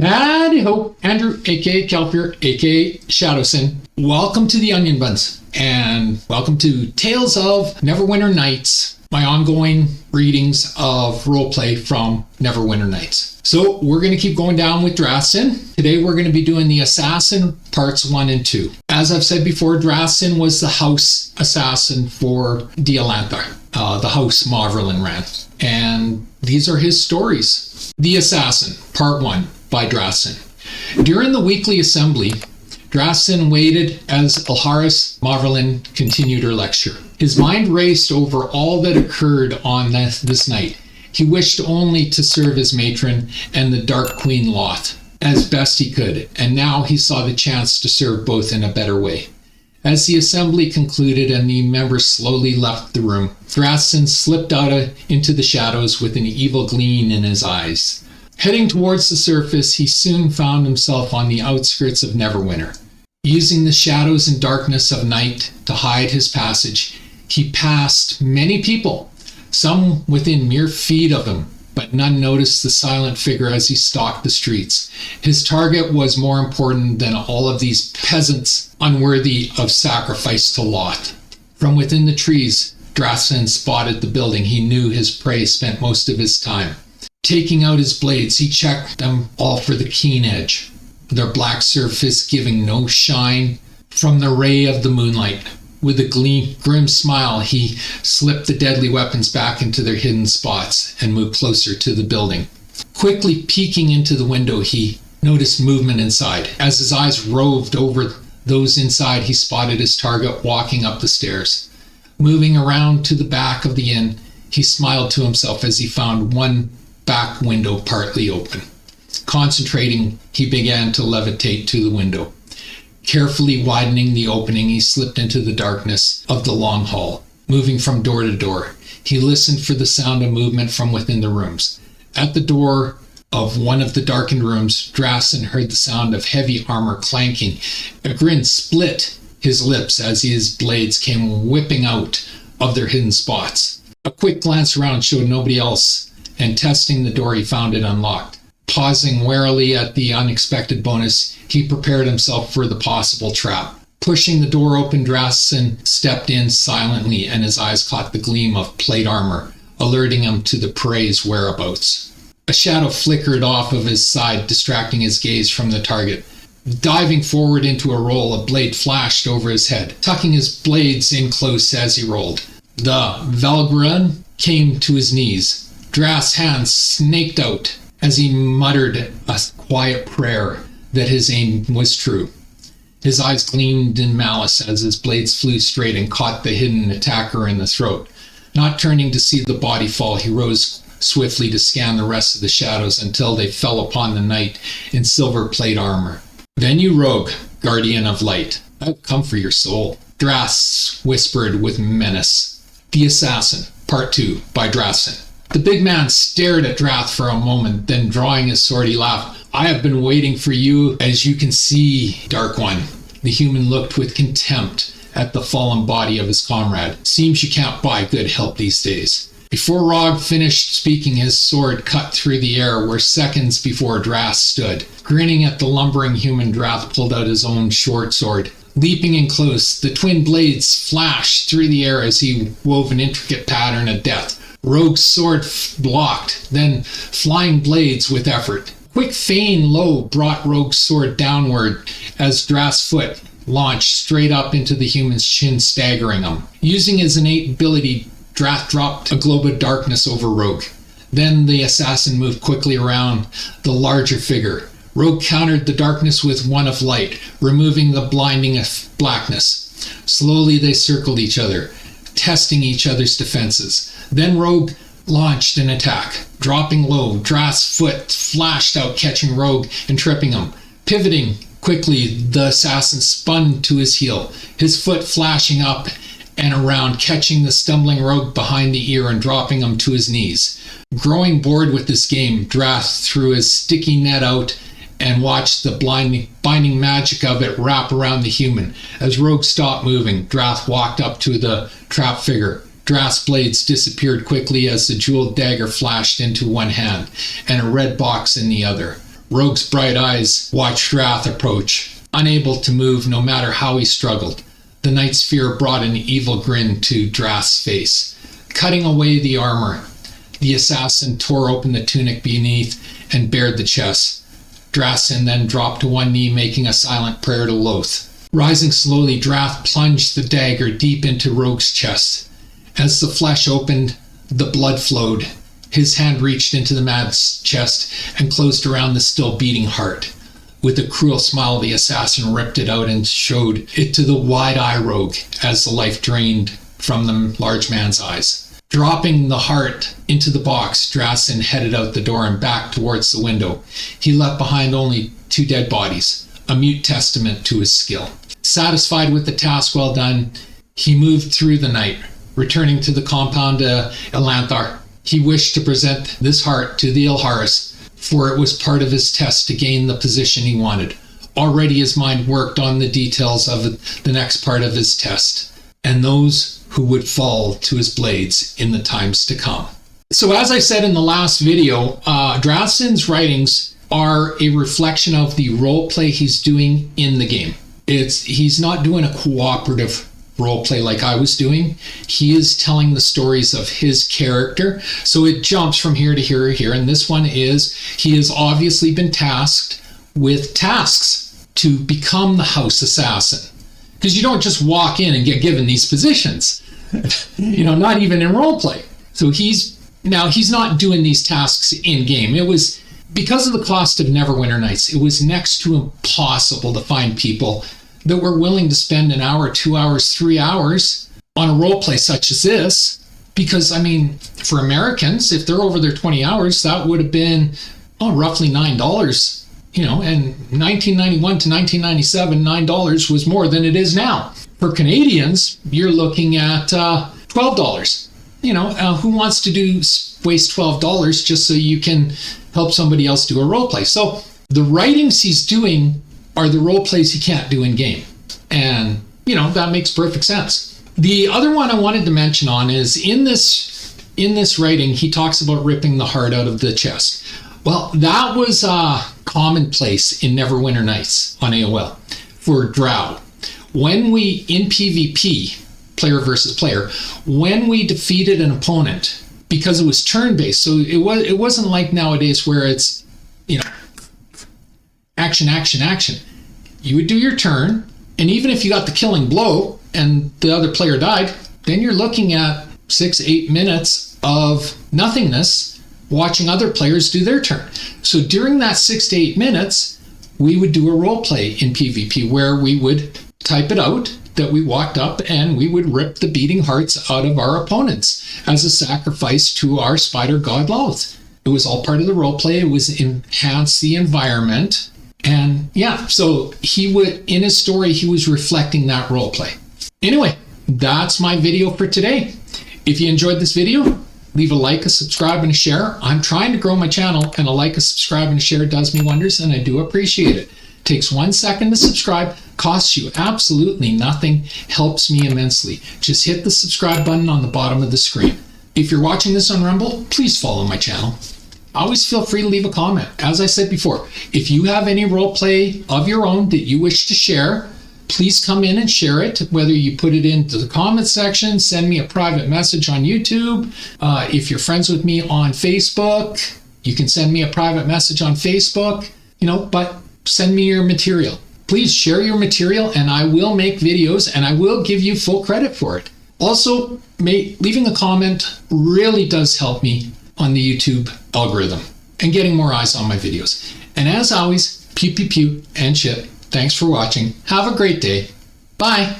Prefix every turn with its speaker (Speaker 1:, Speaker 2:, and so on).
Speaker 1: Howdy-ho, Andrew, aka Kelpier, aka Shadowson. Welcome to the Onion Buns, and welcome to Tales of Neverwinter Nights, my ongoing readings of roleplay from Neverwinter Nights. So we're going to keep going down with Draftkin. Today we're going to be doing the Assassin parts 1 and 2. As I've said before, Draftkin was the house assassin for Dialantha, the house Maverlin ran. And these are his stories. The Assassin, part 1. By Draftkin. During the weekly assembly, Draftkin waited as Alharis Maverlin continued her lecture. His mind raced over all that occurred on this night. He wished only to serve his matron and the Dark Queen Loth as best he could, and now he saw the chance to serve both in a better way. As the assembly concluded and the members slowly left the room, Draftkin slipped out into the shadows with an evil gleam in his eyes. Heading towards the surface, he soon found himself on the outskirts of Neverwinter. Using the shadows and darkness of night to hide his passage, he passed many people, some within mere feet of him, but none noticed the silent figure as he stalked the streets. His target was more important than all of these peasants unworthy of sacrifice to Loth. From within the trees, Draftkin spotted the building he knew his prey spent most of his time. Taking out his blades, he checked them all for the keen edge, their black surface giving no shine from the ray of the moonlight. With a grim smile, he slipped the deadly weapons back into their hidden spots and moved closer to the building. Quickly peeking into the window, he noticed movement inside. As his eyes roved over those inside, he spotted his target walking up the stairs. Moving around to the back of the inn, he smiled to himself as he found one back window partly open. Concentrating, he began to levitate to the window. Carefully widening the opening, he slipped into the darkness of the long hall. Moving from door to door, he listened for the sound of movement from within the rooms. At the door of one of the darkened rooms, Draftkin heard the sound of heavy armor clanking. A grin split his lips as his blades came whipping out of their hidden spots. A quick glance around showed nobody else, and testing the door, he found it unlocked. Pausing warily at the unexpected bonus, he prepared himself for the possible trap. Pushing the door open, Draftkin stepped in silently, and his eyes caught the gleam of plate armor, alerting him to the prey's whereabouts. A shadow flickered off of his side, distracting his gaze from the target. Diving forward into a roll, a blade flashed over his head, tucking his blades in close as he rolled. The Valgren came to his knees. Draft's hands snaked out as he muttered a quiet prayer that his aim was true. His eyes gleamed in malice as his blades flew straight and caught the hidden attacker in the throat. Not turning to see the body fall, he rose swiftly to scan the rest of the shadows until they fell upon the knight in silver plate armor. "Then you rogue, guardian of light, I've come for your soul," Draft whispered with menace. The Assassin, Part 2, by Draftkin. The big man stared at Draft for a moment, then drawing his sword, he laughed. "I have been waiting for you, as you can see, Dark One." The human looked with contempt at the fallen body of his comrade. "Seems you can't buy good help these days." Before Rog finished speaking, his sword cut through the air where seconds before Draft stood. Grinning at the lumbering human, Draft pulled out his own short sword. Leaping in close, the twin blades flashed through the air as he wove an intricate pattern of death. Rogue's sword blocked, then flying blades with effort. Quick feign low brought Rogue's sword downward as Draft's foot launched straight up into the human's chin, staggering him. Using his innate ability, Draft dropped a globe of darkness over Rogue. Then the assassin moved quickly around the larger figure. Rogue countered the darkness with one of light, removing the blinding blackness. Slowly they circled each other, testing each other's defenses. Then Rogue launched an attack. Dropping low, Draft's foot flashed out, catching Rogue and tripping him. Pivoting quickly, the assassin spun to his heel, his foot flashing up and around, catching the stumbling Rogue behind the ear and dropping him to his knees. Growing bored with this game, Draft threw his sticky net out and watched the binding magic of it wrap around the human. As Rogue stopped moving, Draft walked up to the trapped figure. Draft's blades disappeared quickly as the jeweled dagger flashed into one hand and a red box in the other. Rogue's bright eyes watched Wrath approach, unable to move no matter how he struggled. The knight's fear brought an evil grin to Drath's face. Cutting away the armor, the assassin tore open the tunic beneath and bared the chest. Drathsin then dropped to one knee, making a silent prayer to Loth. Rising slowly, Drath plunged the dagger deep into Rogue's chest. As the flesh opened, the blood flowed. His hand reached into the man's chest and closed around the still beating heart. With a cruel smile, the assassin ripped it out and showed it to the wide-eyed Rogue as the life drained from the large man's eyes. Dropping the heart into the box, Drathsin headed out the door and back towards the window. He left behind only 2 dead bodies, a mute testament to his skill. Satisfied with the task well done, he moved through the night, returning to the compound Elanthar. He wished to present this heart to the Ilharis, for it was part of his test to gain the position he wanted. Already his mind worked on the details of the next part of his test, and those who would fall to his blades in the times to come. So as I said in the last video, Drathsin's writings are a reflection of the role play he's doing in the game. He's not doing a cooperative role play like I was doing. He is telling the stories of his character. So it jumps from here to here to here. And this one is, he has obviously been tasked with tasks to become the house assassin. Because you don't just walk in and get given these positions, not even in role play. So he's not doing these tasks in game. It was because of the cost of Neverwinter Nights. It was next to impossible to find people that were willing to spend an hour, 2 hours, 3 hours on a role play such as this. Because for Americans, if they're over their 20 hours, that would have been roughly $9. And 1991 to 1997, $9 was more than it is now. For Canadians, you're looking at $12. Who wants to waste $12 just so you can help somebody else do a role play? So the writings he's doing are the role plays he can't do in game. And, that makes perfect sense. The other one I wanted to mention on is in this writing, he talks about ripping the heart out of the chest. Well, that was commonplace in Neverwinter Nights on AOL for Drow. When we, in PvP, player versus player, when we defeated an opponent, because it was turn-based, so it wasn't like nowadays where it's, action, action, action. You would do your turn, and even if you got the killing blow and the other player died, then you're looking at 6-8 minutes of nothingness watching other players do their turn. So during that 6 to 8 minutes, we would do a role play in PvP where we would type it out that we walked up and we would rip the beating hearts out of our opponents as a sacrifice to our spider god Loth. It was all part of the role play. It was enhance the environment. And so he would, in his story, he was reflecting that role play. Anyway, that's my video for today. If you enjoyed this video, leave a like, a subscribe, and a share. I'm trying to grow my channel, and a like, a subscribe, and a share does me wonders, and I do appreciate it. Takes 1 second to subscribe, costs you absolutely nothing, helps me immensely. Just hit the subscribe button on the bottom of the screen. If you're watching this on Rumble, please follow my channel. Always feel free to leave a comment. As I said before, if you have any role play of your own that you wish to share, please come in and share it, whether you put it into the comment section, send me a private message on YouTube. If you're friends with me on Facebook, you can send me a private message on Facebook, but send me your material. Please share your material and I will make videos and I will give you full credit for it. Also, leaving a comment really does help me on the YouTube algorithm and getting more eyes on my videos. And as always, pew pew pew and shit. Thanks for watching. Have a great day. Bye.